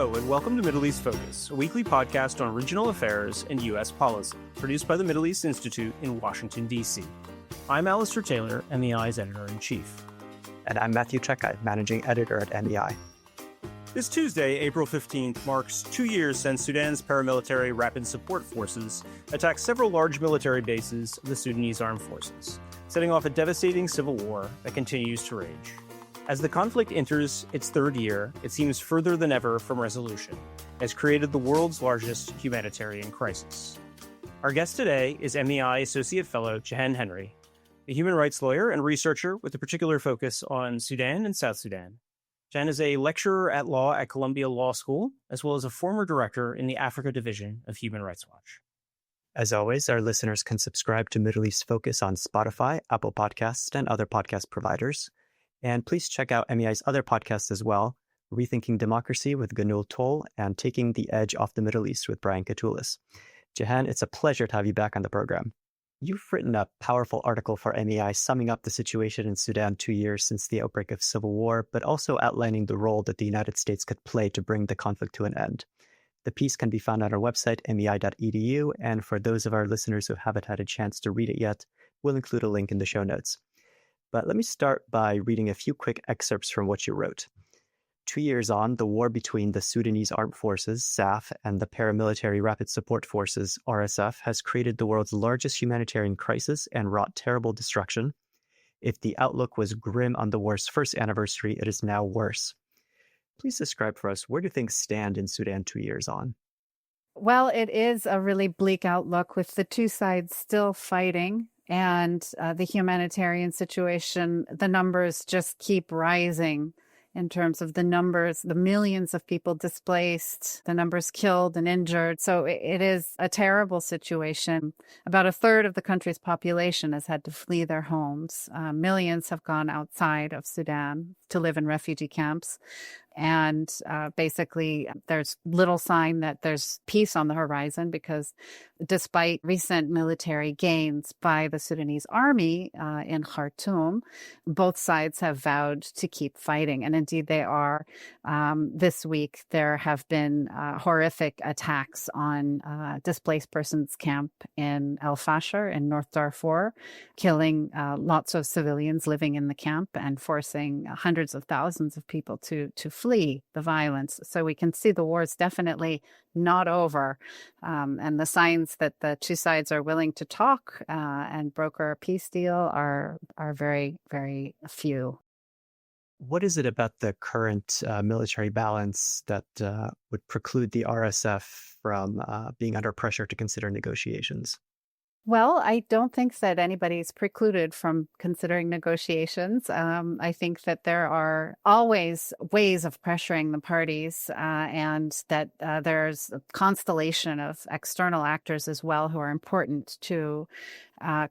Hello, and welcome to Middle East Focus, a weekly podcast on regional affairs and U.S. policy, produced by the Middle East Institute in Washington, D.C. I'm Alistair Taylor, MEI's editor-in-chief. And I'm Matthew Czekaj, managing editor at MEI. This Tuesday, April 15th, marks 2 years since Sudan's paramilitary Rapid Support Forces attacked several large military bases of the Sudanese armed forces, setting off a devastating civil war that continues to rage. As the conflict enters its third year, it seems further than ever from resolution, has created the world's largest humanitarian crisis. Our guest today is MEI Associate Fellow Jehanne Henry, a human rights lawyer and researcher with a particular focus on Sudan and South Sudan. Jehanne is a lecturer at law at Columbia Law School, as well as a former director in the Africa Division of Human Rights Watch. As always, our listeners can subscribe to Middle East Focus on Spotify, Apple Podcasts, and other podcast providers. And please check out MEI's other podcasts as well, Rethinking Democracy with Ganul Tol and Taking the Edge Off the Middle East with Brian Katulis. Jehanne, it's a pleasure to have you back on the program. You've written a powerful article for MEI summing up the situation in Sudan 2 years since the outbreak of civil war, but also outlining the role that the United States could play to bring the conflict to an end. The piece can be found on our website, mei.edu, and for those of our listeners who haven't had a chance to read it yet, we'll include a link in the show notes. But let me start by reading a few quick excerpts from what you wrote. 2 years on, the war between the Sudanese Armed Forces, SAF, and the Paramilitary Rapid Support Forces, RSF, has created the world's largest humanitarian crisis and wrought terrible destruction. If the outlook was grim on the war's first anniversary, it is now worse. Please describe for us, where do things stand in Sudan 2 years on? Well, it is a really bleak outlook with the two sides still fighting. And the humanitarian situation, the numbers just keep rising in terms of the numbers, the millions of people displaced, the numbers killed and injured. So it is a terrible situation. About a third of the country's population has had to flee their homes. Millions have gone outside of Sudan to live in refugee camps. And basically, there's little sign that there's peace on the horizon because despite recent military gains by the Sudanese army in Khartoum, both sides have vowed to keep fighting. And indeed, they are. This week, there have been horrific attacks on displaced persons camp in El Fasher in North Darfur, killing lots of civilians living in the camp and forcing hundreds of thousands of people to flee the violence. So we can see the war is definitely not over. And the signs that the two sides are willing to talk and broker a peace deal are very, very few. What is it about the current military balance that would preclude the RSF from being under pressure to consider negotiations? Well, I don't think that anybody's precluded from considering negotiations. I think that there are always ways of pressuring the parties and that there's a constellation of external actors as well who are important to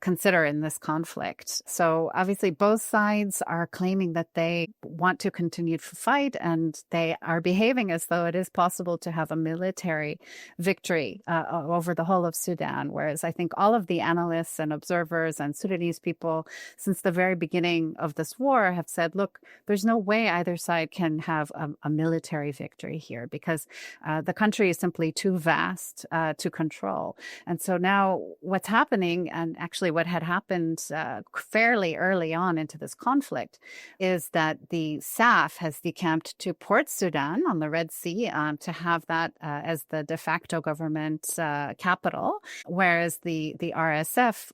consider in this conflict. So obviously both sides are claiming that they want to continue to fight and they are behaving as though it is possible to have a military victory over the whole of Sudan, whereas I think all of the analysts and observers and Sudanese people since the very beginning of this war have said, look, there's no way either side can have a military victory here because the country is simply too vast to control. And so now what's happening, and actually what had happened fairly early on into this conflict, is that the SAF has decamped to Port Sudan on the Red Sea to have that as the de facto government capital, whereas the RSF,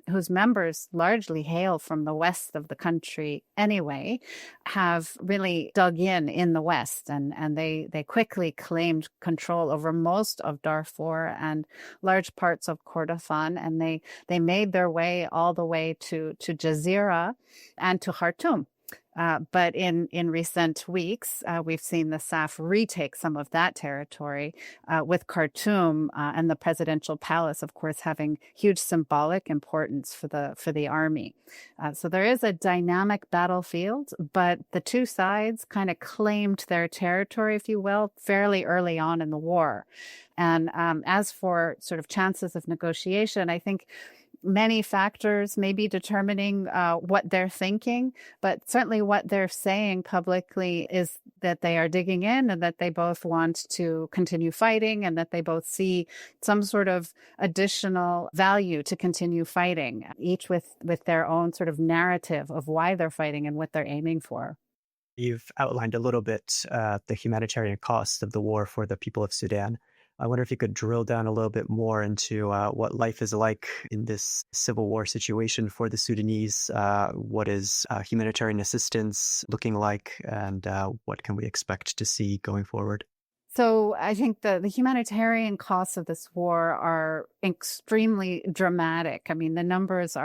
whose members largely hail from the west of the country anyway, have really dug in the west, and they quickly claimed control over most of Darfur and large parts of Kordofan, and they made their way all the way to Jazeera and to Khartoum. But in recent weeks, we've seen the SAF retake some of that territory, with Khartoum and the presidential palace, of course, having huge symbolic importance for the army. So there is a dynamic battlefield, but the two sides kind of claimed their territory, if you will, fairly early on in the war. And as for sort of chances of negotiation, I think many factors maybe determining what they're thinking, but certainly what they're saying publicly is that they are digging in and that they both want to continue fighting and that they both see some sort of additional value to continue fighting, each with their own sort of narrative of why they're fighting and what they're aiming for. You've outlined a little bit the humanitarian costs of the war for the people of Sudan. I wonder if you could drill down a little bit more into what life is like in this civil war situation for the Sudanese. What is humanitarian assistance looking like, and what can we expect to see going forward? So I think the humanitarian costs of this war are extremely dramatic. I mean, the numbers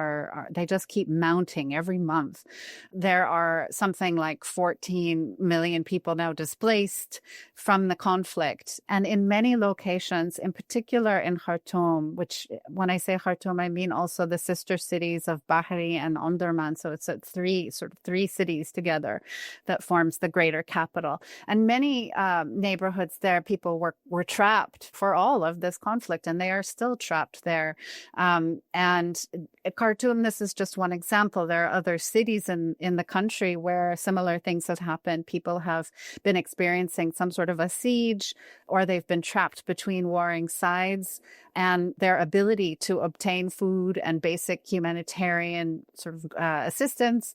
they just keep mounting every month. There are something like 14 million people now displaced from the conflict. And in many locations, in particular in Khartoum, which when I say Khartoum, I mean also the sister cities of Bahri and Omdurman. So it's three cities together that forms the greater capital. And many neighborhoods there, people were trapped for all of this conflict, and they are still trapped there. And at Khartoum, this is just one example. There are other cities in the country where similar things have happened. People have been experiencing some sort of a siege, or they've been trapped between warring sides, and their ability to obtain food and basic humanitarian sort of assistance,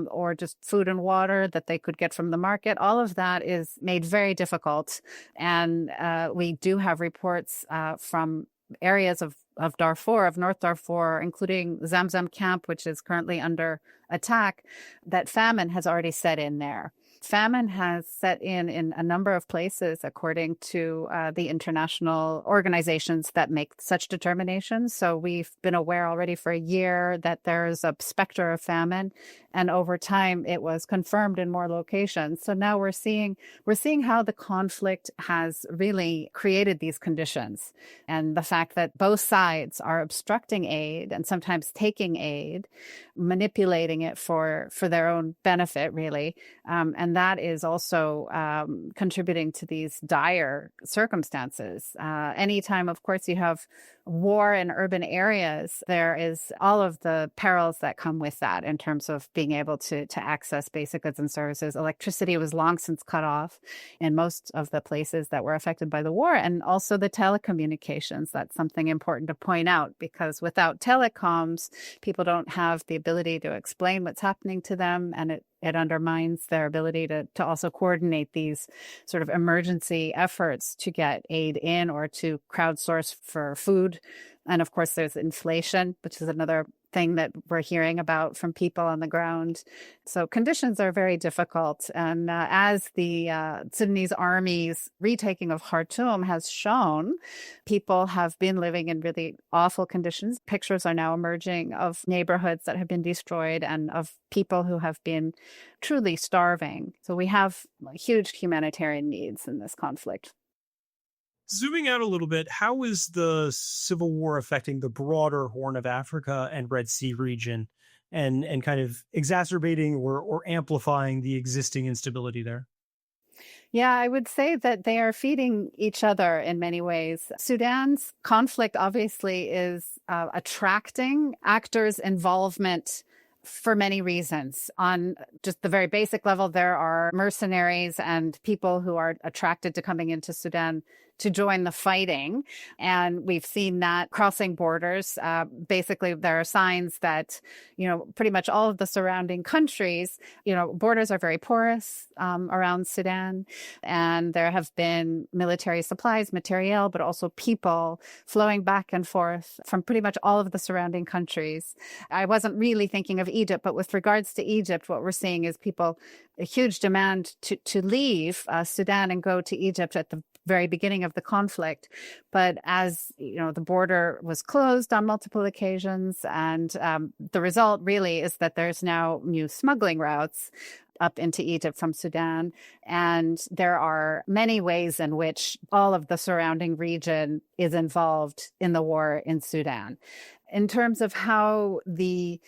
or just food and water that they could get from the market, all of that is made very difficult. And we do have reports from areas of Darfur, of North Darfur, including Zamzam camp, which is currently under attack, that famine has already set in there. Famine has set in a number of places, according to the international organizations that make such determinations. So we've been aware already for a year that there's a specter of famine, and over time it was confirmed in more locations. So now we're seeing how the conflict has really created these conditions, and the fact that both sides are obstructing aid and sometimes taking aid, manipulating it for their own benefit, really, and that is also contributing to these dire circumstances. Anytime, of course, you have war in urban areas, there is all of the perils that come with that in terms of being able to access basic goods and services. Electricity was long since cut off in most of the places that were affected by the war, and also the telecommunications. That's something important to point out, because without telecoms, people don't have the ability to explain what's happening to them, and it undermines their ability to also coordinate these sort of emergency efforts to get aid in or to crowdsource for food. And of course, there's inflation, which is another thing that we're hearing about from people on the ground. So conditions are very difficult. And as the Sudanese army's retaking of Khartoum has shown, people have been living in really awful conditions. Pictures are now emerging of neighborhoods that have been destroyed and of people who have been truly starving. So we have huge humanitarian needs in this conflict. Zooming out a little bit, how is the civil war affecting the broader Horn of Africa and Red Sea region, and kind of exacerbating or amplifying the existing instability there? Yeah, I would say that they are feeding each other in many ways. Sudan's conflict obviously is attracting actors' involvement for many reasons. On just the very basic level, there are mercenaries and people who are attracted to coming into Sudan to join the fighting. And we've seen that crossing borders. Basically, there are signs that, pretty much all of the surrounding countries, borders are very porous around Sudan. And there have been military supplies, materiel, but also people flowing back and forth from pretty much all of the surrounding countries. I wasn't really thinking of Egypt, but with regards to Egypt, what we're seeing is a huge demand to leave Sudan and go to Egypt at the very beginning of the conflict. But as the border was closed on multiple occasions, and the result really is that there's now new smuggling routes up into Egypt from Sudan. And there are many ways in which all of the surrounding region is involved in the war in Sudan. In terms of how the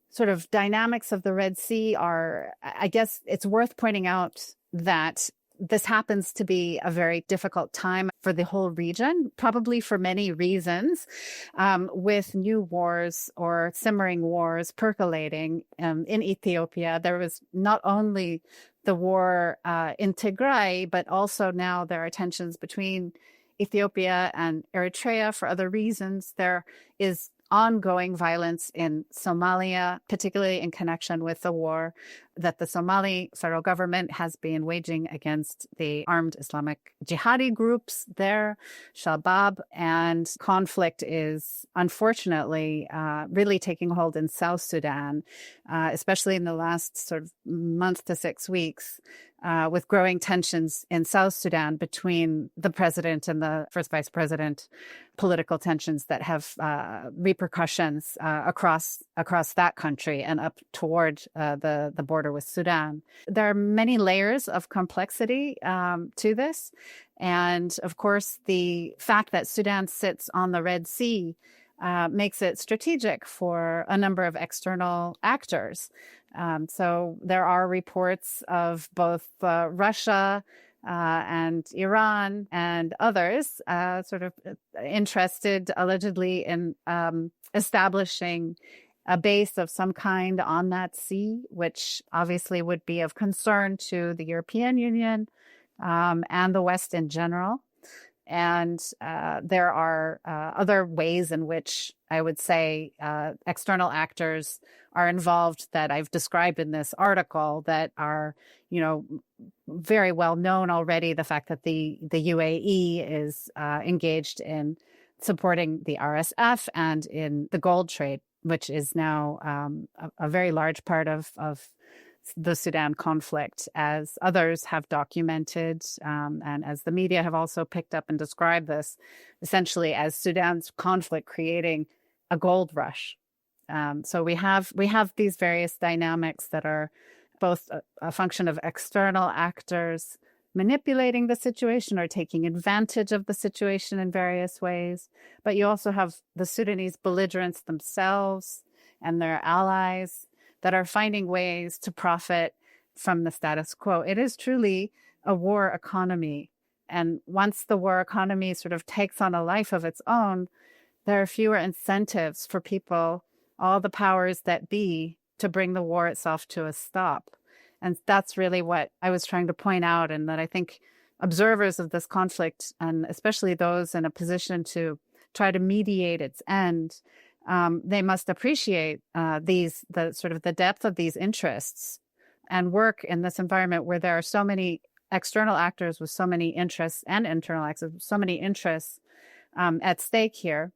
sort of dynamics of the Red Sea are, I guess it's worth pointing out that this happens to be a very difficult time for the whole region, probably for many reasons, with new wars or simmering wars percolating in Ethiopia. There was not only the war in Tigray, but also now there are tensions between Ethiopia and Eritrea for other reasons. There is ongoing violence in Somalia, particularly in connection with the war that the Somali federal government has been waging against the armed Islamic jihadi groups there, Shabab. And conflict is unfortunately really taking hold in South Sudan, especially in the last sort of month to 6 weeks. With growing tensions in South Sudan between the president and the first vice president, political tensions that have repercussions across that country and up toward the border with Sudan. There are many layers of complexity to this. And of course, the fact that Sudan sits on the Red Sea makes it strategic for a number of external actors. So there are reports of both Russia and Iran and others sort of interested allegedly in establishing a base of some kind on that sea, which obviously would be of concern to the European Union and the West in general. And there are other ways in which I would say external actors are involved that I've described in this article that are, very well known already. The fact that the UAE is engaged in supporting the RSF and in the gold trade, which is now a very large part of the Sudan conflict, as others have documented, and as the media have also picked up and described this, essentially as Sudan's conflict creating a gold rush. So we have these various dynamics that are both a function of external actors manipulating the situation or taking advantage of the situation in various ways. But you also have the Sudanese belligerents themselves and their allies that are finding ways to profit from the status quo. It is truly a war economy. And once the war economy sort of takes on a life of its own, there are fewer incentives for people, all the powers that be, to bring the war itself to a stop. And that's really what I was trying to point out, and that I think observers of this conflict, and especially those in a position to try to mediate its end, they must appreciate the depth of these interests and work in this environment where there are so many external actors with so many interests and internal actors with so many interests at stake here,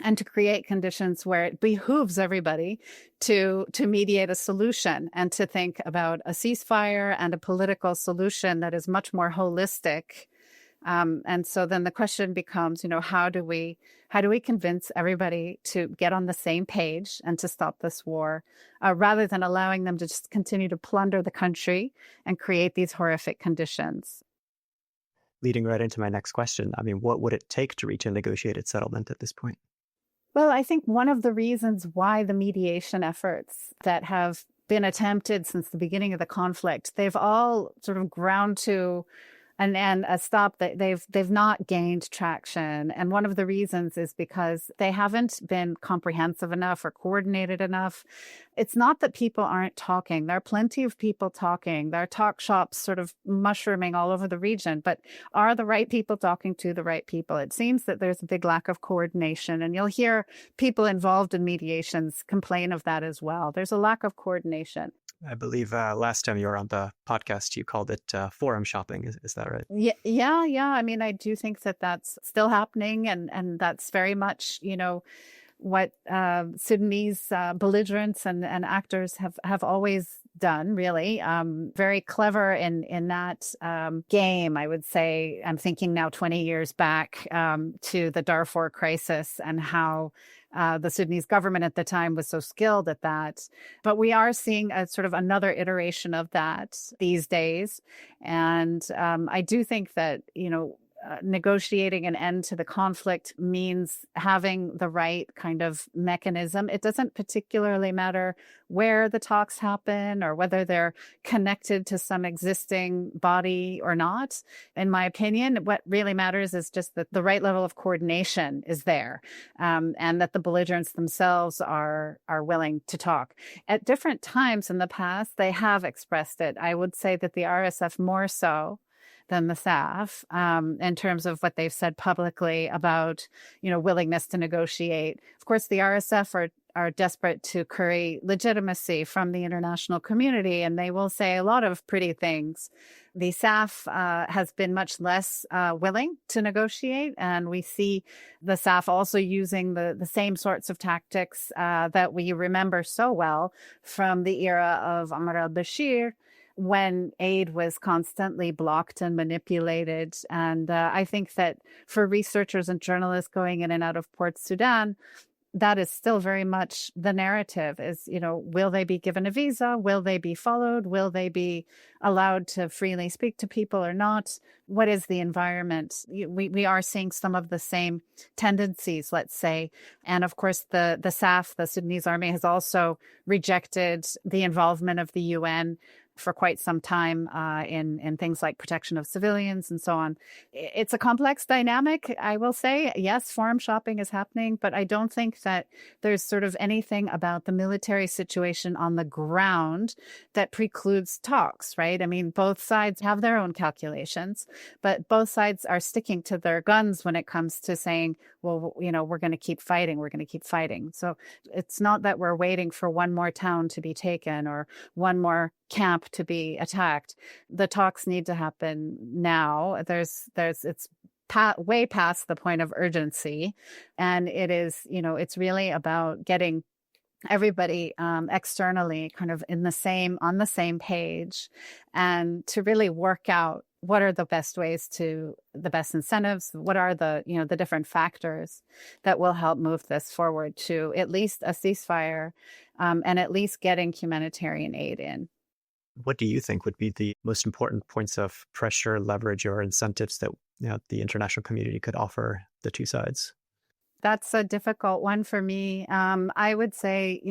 and to create conditions where it behooves everybody to mediate a solution and to think about a ceasefire and a political solution that is much more holistic. And so then the question becomes, how do we convince everybody to get on the same page and to stop this war, rather than allowing them to just continue to plunder the country and create these horrific conditions? Leading right into my next question, what would it take to reach a negotiated settlement at this point? Well, I think one of the reasons why the mediation efforts that have been attempted since the beginning of the conflict, they've all sort of ground to and a stop that they've not gained traction. And one of the reasons is because they haven't been comprehensive enough or coordinated enough. It's not that people aren't talking. There are plenty of people talking. There are talk shops sort of mushrooming all over the region, but are the right people talking to the right people? It seems that there's a big lack of coordination, and you'll hear people involved in mediations complain of that as well. There's a lack of coordination. I believe last time you were on the podcast, you called it forum shopping. Is that right? Yeah. I do think that that's still happening, and that's very much, what Sudanese belligerents and actors have always done, really. Very clever in that game, I would say. I'm thinking now 20 years back to the Darfur crisis and how the Sudanese government at the time was so skilled at that. But we are seeing a sort of another iteration of that these days. And I do think that, negotiating an end to the conflict means having the right kind of mechanism. It doesn't particularly matter where the talks happen or whether they're connected to some existing body or not. In my opinion, what really matters is just that the right level of coordination is there, and that the belligerents themselves are willing to talk. At different times in the past, they have expressed it. I would say that the RSF more so than the SAF, in terms of what they've said publicly about, willingness to negotiate. Of course, the RSF are desperate to curry legitimacy from the international community, and they will say a lot of pretty things. The SAF has been much less willing to negotiate, and we see the SAF also using the same sorts of tactics that we remember so well from the era of Omar al-Bashir, when aid was constantly blocked and manipulated. And I think that for researchers and journalists going in and out of Port Sudan, that is still very much the narrative is, will they be given a visa? Will they be followed? Will they be allowed to freely speak to people or not? What is the environment? We are seeing some of the same tendencies, let's say. And of course, the SAF, the Sudanese army, has also rejected the involvement of the UN for quite some time in things like protection of civilians and so on. It's a complex dynamic, I will say. Yes, forum shopping is happening, but I don't think that there's sort of anything about the military situation on the ground that precludes talks, right? I mean, both sides have their own calculations, but both sides are sticking to their guns when it comes to saying, well, we're going to keep fighting. We're going to keep fighting. So it's not that we're waiting for one more town to be taken or one more camp to be attacked. The talks need to happen now. It's way past the point of urgency, and it is, it's really about getting everybody externally kind of on the same page, and to really work out what are the best incentives, what are the different factors that will help move this forward to at least a ceasefire, and at least getting humanitarian aid in. What do you think would be the most important points of pressure, leverage, or incentives that the international community could offer the two sides? That's a difficult one for me. I would say,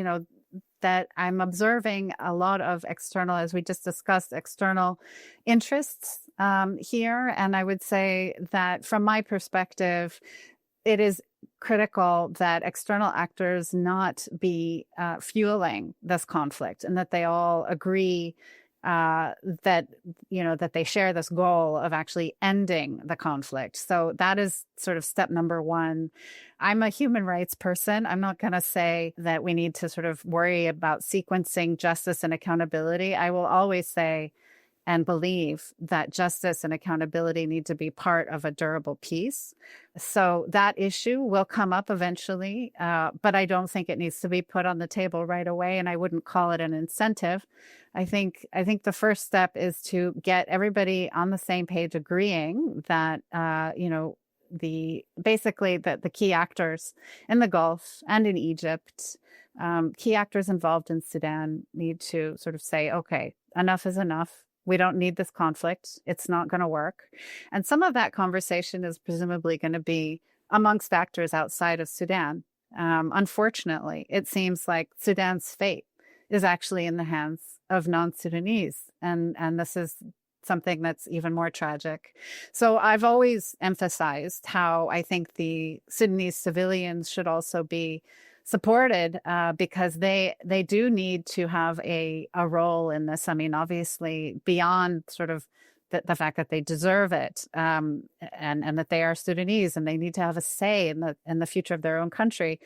that I'm observing a lot of external, as we just discussed, external interests here. And I would say that from my perspective, it is critical that external actors not be fueling this conflict, and that they all agree that they share this goal of actually ending the conflict. So that is sort of step number one. I'm a human rights person. I'm not going to say that we need to sort of worry about sequencing justice and accountability. I will always say and believe that justice and accountability need to be part of a durable peace. So that issue will come up eventually, but I don't think it needs to be put on the table right away, and I wouldn't call it an incentive. I think the first step is to get everybody on the same page, agreeing that the key actors in the Gulf and in Egypt, key actors involved in Sudan, need to sort of say, okay, enough is enough. We don't need this conflict. It's not going to work. And some of that conversation is presumably going to be amongst actors outside of Sudan. Unfortunately, it seems like Sudan's fate is actually in the hands of non-Sudanese. And this is something that's even more tragic. So I've always emphasized how I think the Sudanese civilians should also be supported, because they do need to have a role in this. I mean, obviously, beyond sort of the fact that they deserve it, and that they are Sudanese and they need to have a say in the future of their own country,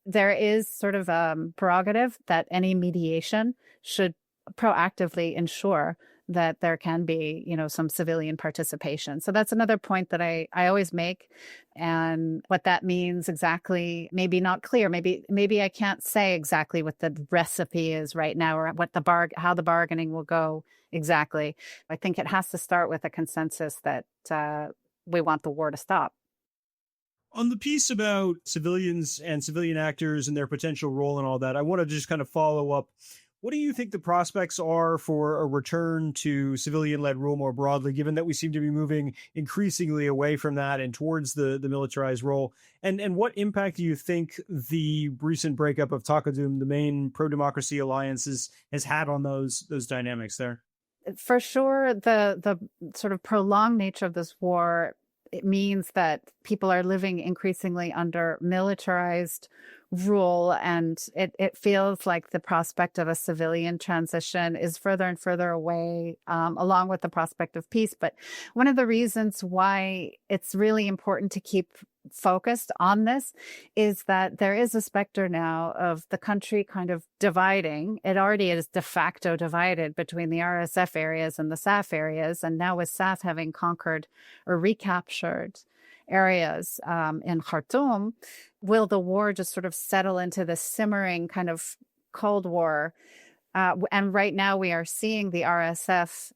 there is sort of a prerogative that any mediation should proactively ensure that there can be, some civilian participation. So that's another point that I always make. And what that means exactly, maybe not clear. Maybe I can't say exactly what the recipe is right now, or what how the bargaining will go exactly. I think it has to start with a consensus that we want the war to stop. On the piece about civilians and civilian actors and their potential role and all that, I want to just kind of follow up What do you think the prospects are for a return to civilian-led rule more broadly, given that we seem to be moving increasingly away from that and towards the militarized role? And what impact do you think the recent breakup of Takadum, the main pro-democracy alliances, has had on those dynamics there? For sure, the sort of prolonged nature of this war, it means that people are living increasingly under militarized rule, and it feels like the prospect of a civilian transition is further and further away, along with the prospect of peace. But one of the reasons why it's really important to keep focused on this is that there is a specter now of the country kind of dividing. It already is de facto divided between the RSF areas and the SAF areas. And now with SAF having conquered or recaptured areas in Khartoum, will the war just sort of settle into this simmering kind of Cold War? And right now we are seeing the RSF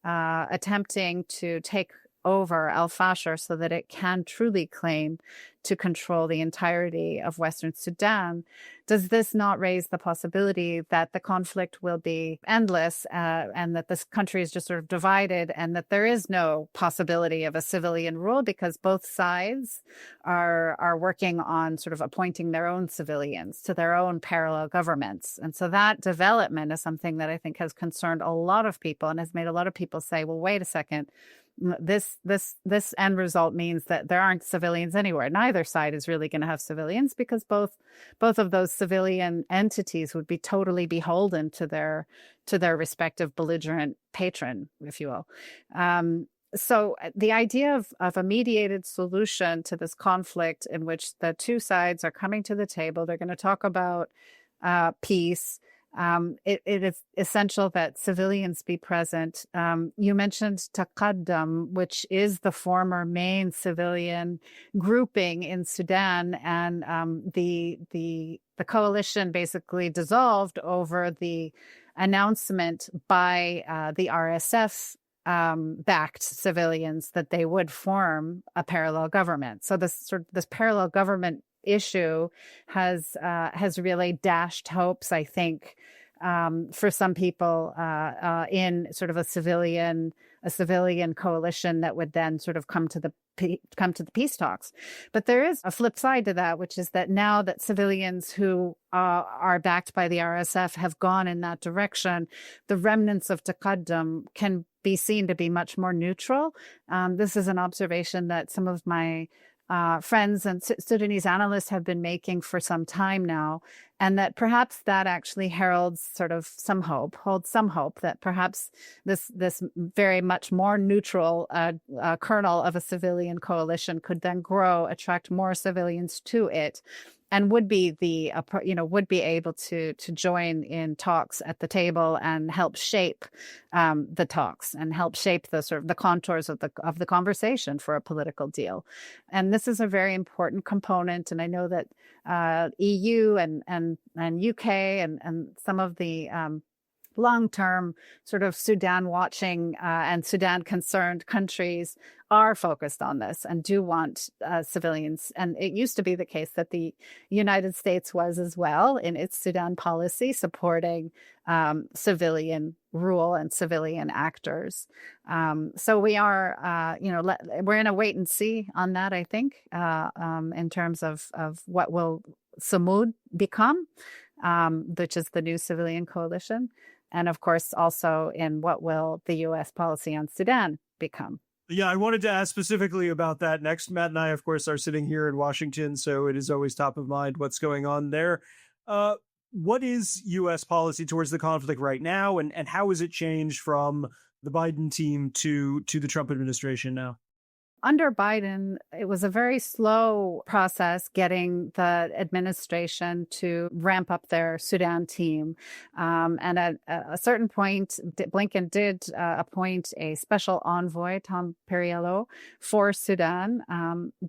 attempting to take over Al-Fashir so that it can truly claim to control the entirety of Western Sudan. Does this not raise the possibility that the conflict will be endless and that this country is just sort of divided and that there is no possibility of a civilian rule because both sides are working on sort of appointing their own civilians to their own parallel governments? And so that development is something that I think has concerned a lot of people and has made a lot of people say, well, wait a second. This end result means that there aren't civilians anywhere. Neither side is really going to have civilians because both of those civilian entities would be totally beholden to their respective belligerent patron, if you will. So the idea of a mediated solution to this conflict in which the two sides are coming to the table, they're going to talk about peace. It is essential that civilians be present. You mentioned Taqaddum, which is the former main civilian grouping in Sudan, and the coalition basically dissolved over the announcement by the RSF backed civilians that they would form a parallel government. So this parallel government issue has really dashed hopes, I think, for some people in sort of a civilian coalition that would then sort of come to the peace talks. But there is a flip side to that, which is that now that civilians who are backed by the RSF have gone in that direction, the remnants of Taqaddum can be seen to be much more neutral. This is an observation that some of my friends and Sudanese analysts have been making for some time now, and that perhaps that actually heralds sort of holds some hope that perhaps this very much more neutral kernel of a civilian coalition could then grow, attract more civilians to it, and would be able to join in talks at the table and help shape the talks and help shape the sort of the contours of the conversation for a political deal. And this is a very important component. And I know that EU and UK and some of the long-term sort of Sudan watching and Sudan concerned countries are focused on this and do want civilians. And it used to be the case that the United States was as well in its Sudan policy supporting civilian rule and civilian actors. So we are, we're in a wait and see on that, I think, in terms of what will Samud become, which is the new civilian coalition. And of course, also in what will the U.S. policy on Sudan become. Yeah, I wanted to ask specifically about that next. Matt and I, of course, are sitting here in Washington, so it is always top of mind what's going on there. What is U.S. policy towards the conflict right now, and how has it changed from the Biden team to the Trump administration now? Under Biden, it was a very slow process getting the administration to ramp up their Sudan team. And at a certain point, Blinken did appoint a special envoy, Tom Perriello, for Sudan.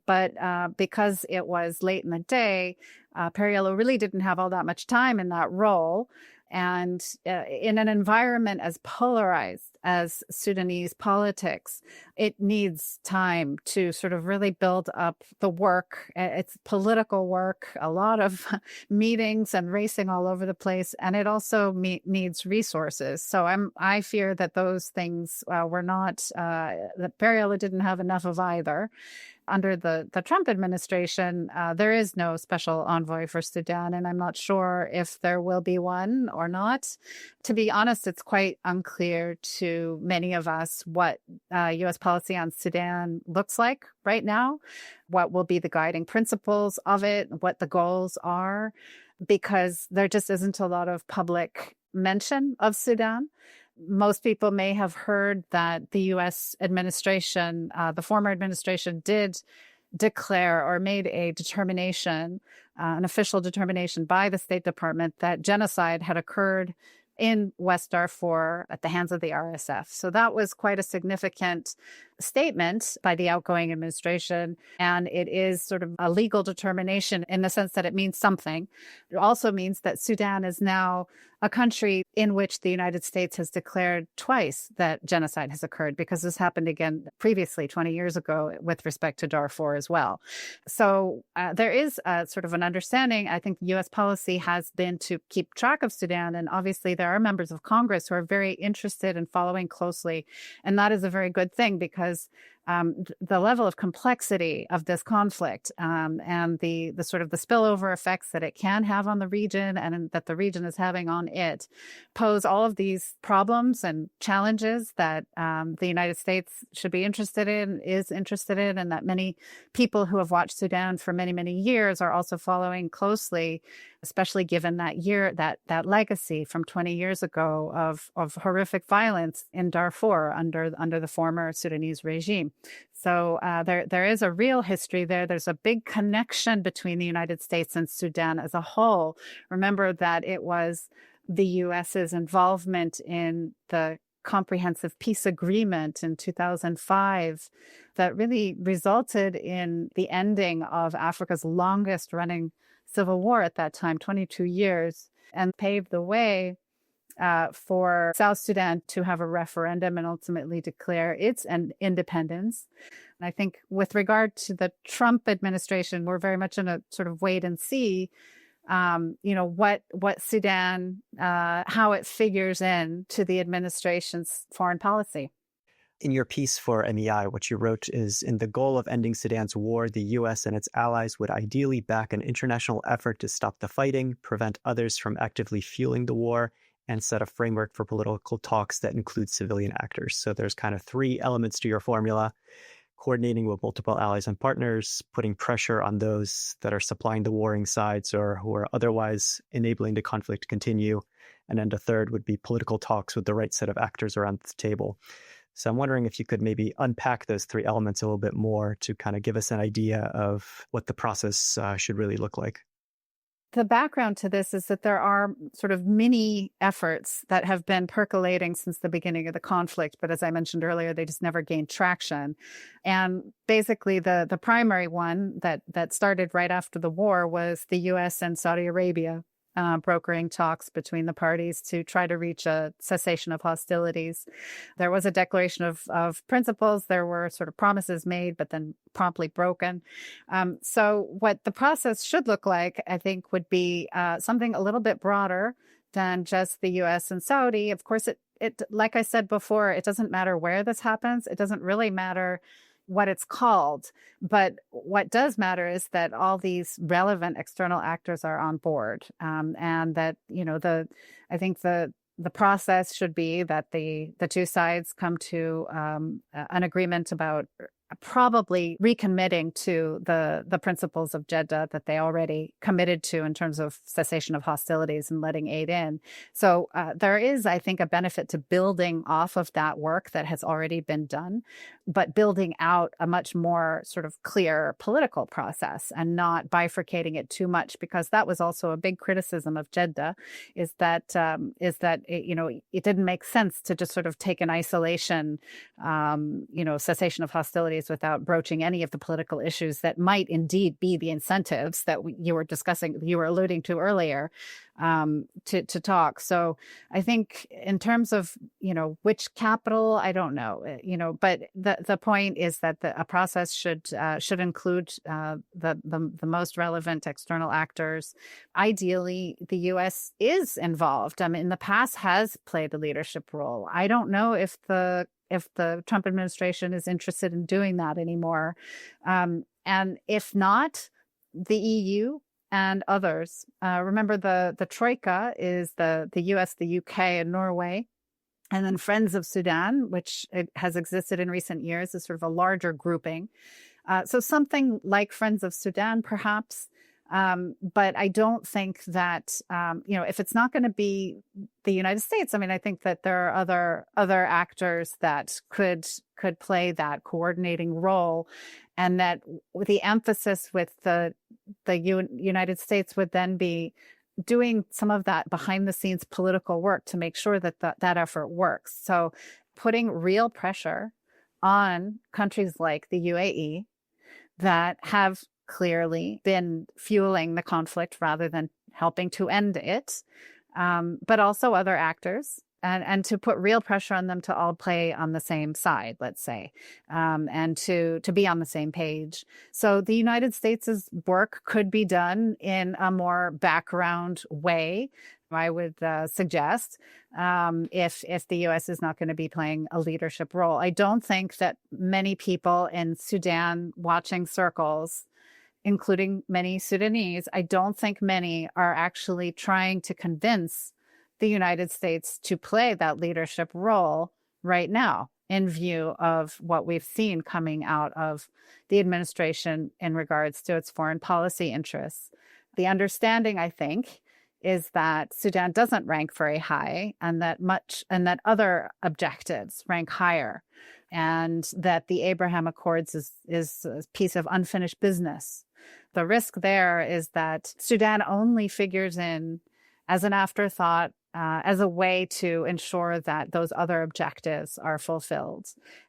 But because it was late in the day, Perriello really didn't have all that much time in that role. And in an environment as polarized as Sudanese politics, it needs time to sort of really build up the work. It's political work, a lot of meetings and racing all over the place. And it also needs resources. So I fear that those things were not, that Periola didn't have enough of either. Under the Trump administration, there is no special envoy for Sudan, and I'm not sure if there will be one or not. To be honest, it's quite unclear to many of us what U.S. policy on Sudan looks like right now, what will be the guiding principles of it, what the goals are, because there just isn't a lot of public mention of Sudan. Most people may have heard that the U.S. administration, the former administration, did declare or made a determination, an official determination by the State Department that genocide had occurred in West Darfur at the hands of the RSF. So that was quite a significant statement by the outgoing administration. And it is sort of a legal determination in the sense that it means something. It also means that Sudan is now a country in which the United States has declared twice that genocide has occurred, because this happened again previously 20 years ago with respect to Darfur as well. So there is sort of an understanding. I think U.S. policy has been to keep track of Sudan. And obviously there are members of Congress who are very interested in following closely. And that is a very good thing, because the level of complexity of this conflict and the sort of the spillover effects that it can have on the region and that the region is having on it pose all of these problems and challenges that the United States should be interested in, is interested in, and that many people who have watched Sudan for many, many years are also following closely, especially given that legacy from 20 years ago of horrific violence in Darfur under the former Sudanese regime. So there is a real history there. There's a big connection between the United States and Sudan as a whole. Remember that it was the U.S.'s involvement in the comprehensive peace agreement in 2005 that really resulted in the ending of Africa's longest running civil war at that time, 22 years, and paved the way for South Sudan to have a referendum and ultimately declare its independence. And I think with regard to the Trump administration, we're very much in a sort of wait and see, what Sudan, how it figures in to the administration's foreign policy. In your piece for MEI, what you wrote is, in the goal of ending Sudan's war, the U.S. and its allies would ideally back an international effort to stop the fighting, prevent others from actively fueling the war, and set a framework for political talks that include civilian actors. So there's kind of three elements to your formula: coordinating with multiple allies and partners, putting pressure on those that are supplying the warring sides or who are otherwise enabling the conflict to continue. And then the third would be political talks with the right set of actors around the table. So I'm wondering if you could maybe unpack those three elements a little bit more to kind of give us an idea of what the process should really look like. The background to this is that there are sort of mini efforts that have been percolating since the beginning of the conflict. But as I mentioned earlier, they just never gained traction. And basically, the primary one that started right after the war was the U.S. and Saudi Arabia brokering talks between the parties to try to reach a cessation of hostilities. There was a declaration of principles. There were sort of promises made, but then promptly broken. So what the process should look like, I think, would be something a little bit broader than just the U.S. and Saudi. Of course, it like I said before, it doesn't matter where this happens. It doesn't really matter what it's called. But what does matter is that all these relevant external actors are on board, and that, I think the process should be that the two sides come to an agreement about probably recommitting to the principles of Jeddah that they already committed to in terms of cessation of hostilities and letting aid in. So there is, I think, a benefit to building off of that work that has already been done, but building out a much more sort of clear political process and not bifurcating it too much, because that was also a big criticism of Jeddah, is that it didn't make sense to just sort of take an isolation, cessation of hostilities without broaching any of the political issues that might indeed be the incentives that you were alluding to earlier. to talk. So I think in terms of, which capital, I don't know, but the point is that a process should include the most relevant external actors. Ideally, the U.S. is involved. In the past has played a leadership role. I don't know if the Trump administration is interested in doing that anymore. And if not, the EU and others. Remember, the Troika is the US, the UK, and Norway. And then Friends of Sudan, which has existed in recent years, is sort of a larger grouping. So something like Friends of Sudan, perhaps. But I don't think that, if it's not going to be the United States, I think that there are other actors that could play that coordinating role, and that the emphasis with the United States would then be doing some of that behind the scenes political work to make sure that that effort works. So putting real pressure on countries like the UAE that have clearly been fueling the conflict rather than helping to end it, but also other actors, and to put real pressure on them to all play on the same side, let's say, and to be on the same page. So the United States' work could be done in a more background way, I would suggest, if the U.S. is not going to be playing a leadership role. I don't think that many people in Sudan watching circles, including many Sudanese, I don't think many are actually trying to convince the United States to play that leadership role right now, in view of what we've seen coming out of the administration in regards to its foreign policy interests. The understanding, I think, is that Sudan doesn't rank very high, and that other objectives rank higher, and that the Abraham Accords is a piece of unfinished business. The risk there is that Sudan only figures in as an afterthought, as a way to ensure that those other objectives are fulfilled.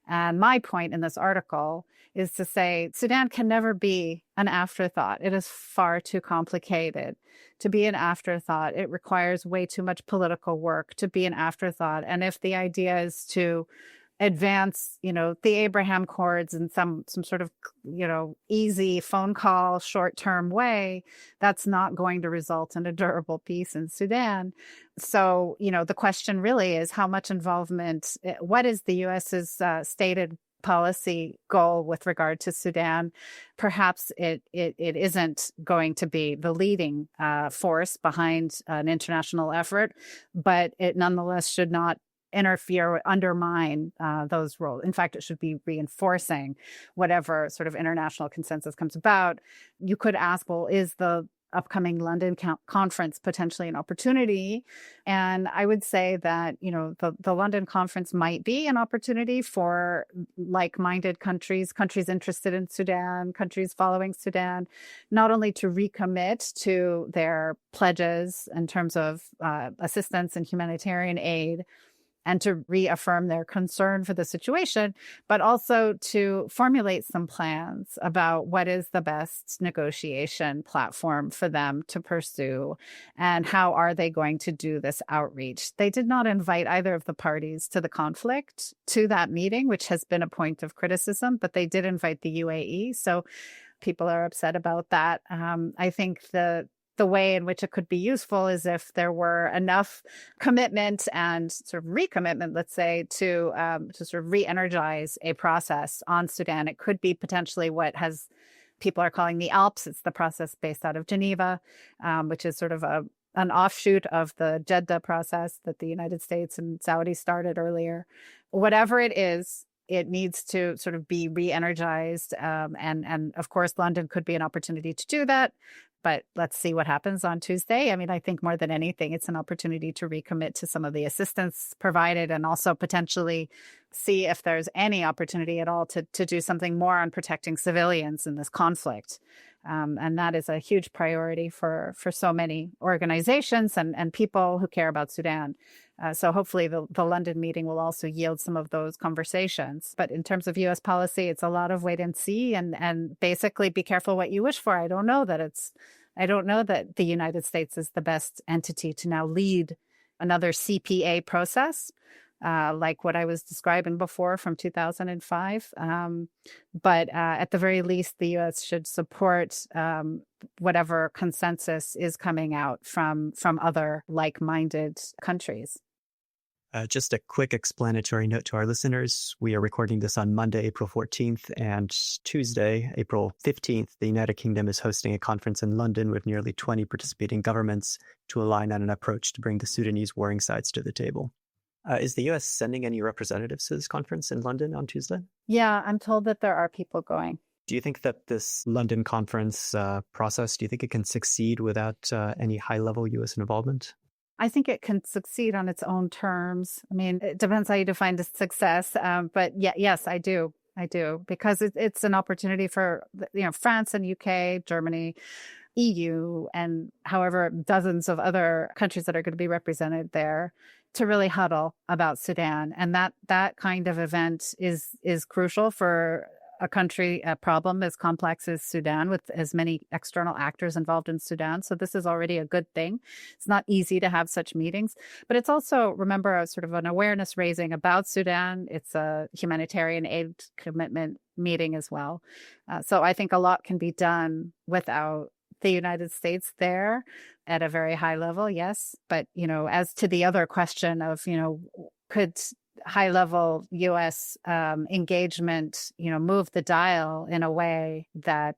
And my point in this article is to say Sudan can never be an afterthought. It is far too complicated to be an afterthought. It requires way too much political work to be an afterthought. And if the idea is to advance, the Abraham Accords in some sort of, easy phone call, short-term way, that's not going to result in a durable peace in Sudan. So, the question really is how much involvement, what is the U.S.'s stated policy goal with regard to Sudan? Perhaps it isn't going to be the leading force behind an international effort, but it nonetheless should not interfere or undermine those roles. In fact, it should be reinforcing whatever sort of international consensus comes about. You could ask, well, is the upcoming London conference potentially an opportunity? And I would say that, the London conference might be an opportunity for like-minded countries interested in Sudan, countries following Sudan, not only to recommit to their pledges in terms of assistance and humanitarian aid, and to reaffirm their concern for the situation, but also to formulate some plans about what is the best negotiation platform for them to pursue, and how are they going to do this outreach. They did not invite either of the parties to the conflict to that meeting, which has been a point of criticism, but they did invite the UAE. So people are upset about that. I think the way in which it could be useful is if there were enough commitment and sort of recommitment, let's say, to sort of re-energize a process on Sudan. It could be potentially what people are calling the ALPS. It's the process based out of Geneva, which is sort of an offshoot of the Jeddah process that the United States and Saudi started earlier. Whatever it is, it needs to sort of be re-energized. And of course, London could be an opportunity to do that. But let's see what happens on Tuesday. I think more than anything, it's an opportunity to recommit to some of the assistance provided, and also potentially see if there's any opportunity at all to do something more on protecting civilians in this conflict. And that is a huge priority for so many organizations and people who care about Sudan. So hopefully the London meeting will also yield some of those conversations. But in terms of U.S. policy, it's a lot of wait and see, and basically be careful what you wish for. I don't know that it's I don't know that the United States is the best entity to now lead another CPA process, like what I was describing before from 2005. But at the very least, the U.S. should support whatever consensus is coming out from other like-minded countries. Just a quick explanatory note to our listeners. We are recording this on Monday, April 14th, and Tuesday, April 15th, the United Kingdom is hosting a conference in London with nearly 20 participating governments to align on an approach to bring the Sudanese warring sides to the table. Is the U.S. sending any representatives to this conference in London on Tuesday? Yeah, I'm told that there are people going. Do you think that this London conference process, do you think it can succeed without any high-level U.S. involvement? I think it can succeed on its own terms. I mean, it depends how you define the success. But yes, I do. Because it's an opportunity for, France and UK, Germany, EU, and however dozens of other countries that are going to be represented there to really huddle about Sudan. And that kind of event is crucial for a problem as complex as Sudan, with as many external actors involved in Sudan. So this is already a good thing. It's not easy to have such meetings, but it's also, remember, a sort of an awareness raising about Sudan. It's a humanitarian aid commitment meeting as well. So I think a lot can be done without the United States there at a very high level, yes. But, as to the other question of, could high-level U.S. engagement, move the dial in a way that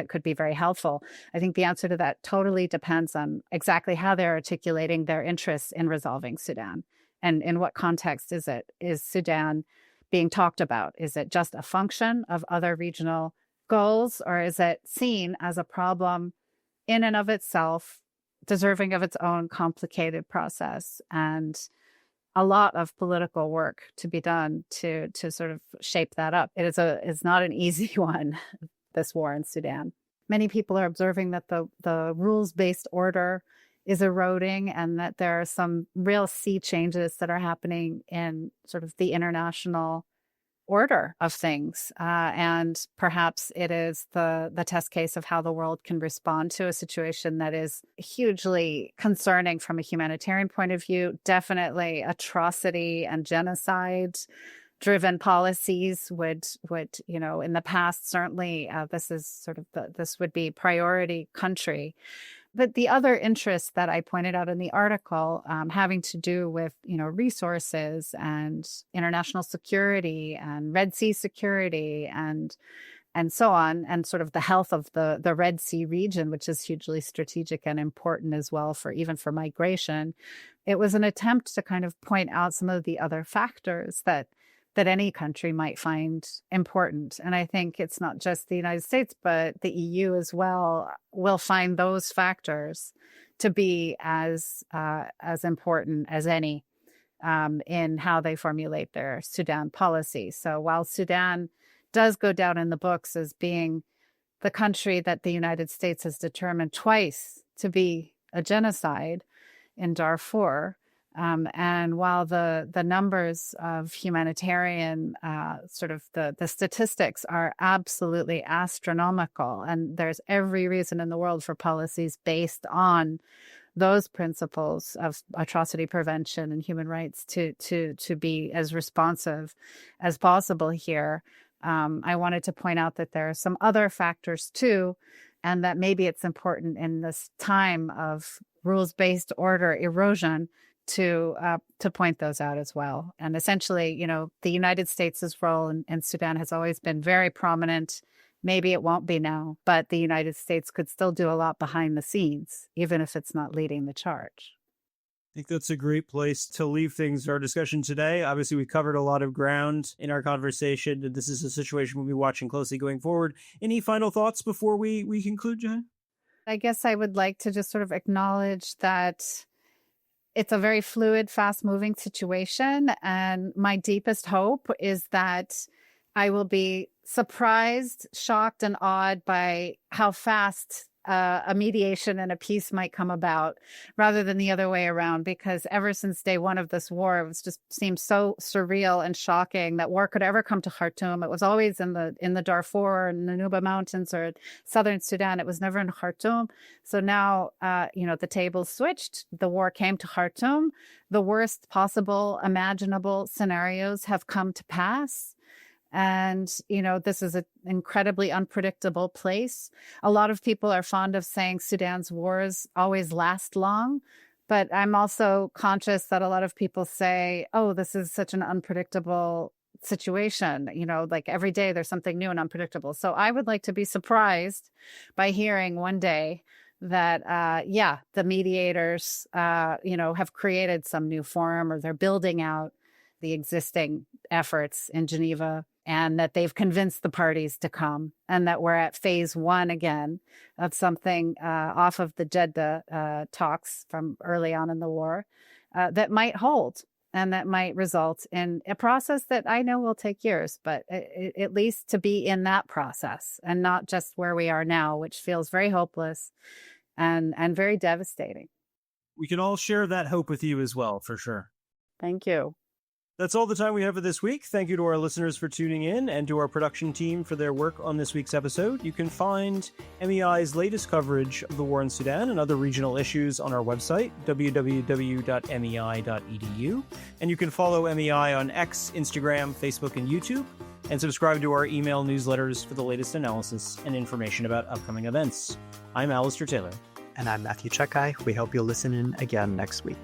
could be very helpful. I think the answer to that totally depends on exactly how they're articulating their interests in resolving Sudan, and in what context is it? Is Sudan being talked about? Is it just a function of other regional goals, or is it seen as a problem in and of itself, deserving of its own complicated process? And a lot of political work to be done to sort of shape that up. It's not an easy one, this war in Sudan. Many people are observing that the rules-based order is eroding, and that there are some real sea changes that are happening in sort of the international order of things. And perhaps it is the test case of how the world can respond to a situation that is hugely concerning from a humanitarian point of view. Definitely atrocity and genocide driven policies would, in the past, certainly this is sort of this would be priority country. But the other interests that I pointed out in the article, having to do with, resources and international security and Red Sea security and so on, and sort of the health of the Red Sea region, which is hugely strategic and important as well even for migration. It was an attempt to kind of point out some of the other factors that any country might find important. And I think it's not just the United States, but the EU as well will find those factors to be as important as any in how they formulate their Sudan policy. So while Sudan does go down in the books as being the country that the United States has determined twice to be a genocide in Darfur, and while the numbers of humanitarian sort of the statistics are absolutely astronomical, and there's every reason in the world for policies based on those principles of atrocity prevention and human rights to be as responsive as possible here. I wanted to point out that there are some other factors too, and that maybe it's important in this time of rules-based order erosion to point those out as well. And essentially, the United States' role in Sudan has always been very prominent. Maybe it won't be now, but the United States could still do a lot behind the scenes, even if it's not leading the charge. I think that's a great place to leave things for our discussion today. Obviously, we covered a lot of ground in our conversation, and this is a situation we'll be watching closely going forward. Any final thoughts before we conclude, Jehanne? I guess I would like to just sort of acknowledge that it's a very fluid, fast-moving situation, and my deepest hope is that I will be surprised, shocked, and awed by how fast a mediation and a peace might come about rather than the other way around. Because ever since day one of this war, it was just seemed so surreal and shocking that war could ever come to Khartoum. It was always in the Darfur and the Nuba Mountains or southern Sudan. It was never in Khartoum. So now, the tables switched. The war came to Khartoum. The worst possible imaginable scenarios have come to pass. And, this is an incredibly unpredictable place. A lot of people are fond of saying Sudan's wars always last long. But I'm also conscious that a lot of people say, oh, this is such an unpredictable situation. Like every day there's something new and unpredictable. So I would like to be surprised by hearing one day that, the mediators, have created some new forum, or they're building out the existing efforts in Geneva, and that they've convinced the parties to come, and that we're at phase one again of something off of the Jeddah talks from early on in the war that might hold, and that might result in a process that I know will take years, but at least to be in that process and not just where we are now, which feels very hopeless and very devastating. We can all share that hope with you as well, for sure. Thank you. That's all the time we have for this week. Thank you to our listeners for tuning in, and to our production team for their work on this week's episode. You can find MEI's latest coverage of the war in Sudan and other regional issues on our website, www.mei.edu. And you can follow MEI on X, Instagram, Facebook, and YouTube, and subscribe to our email newsletters for the latest analysis and information about upcoming events. I'm Alistair Taylor. And I'm Matthew Czekaj. We hope you'll listen in again next week.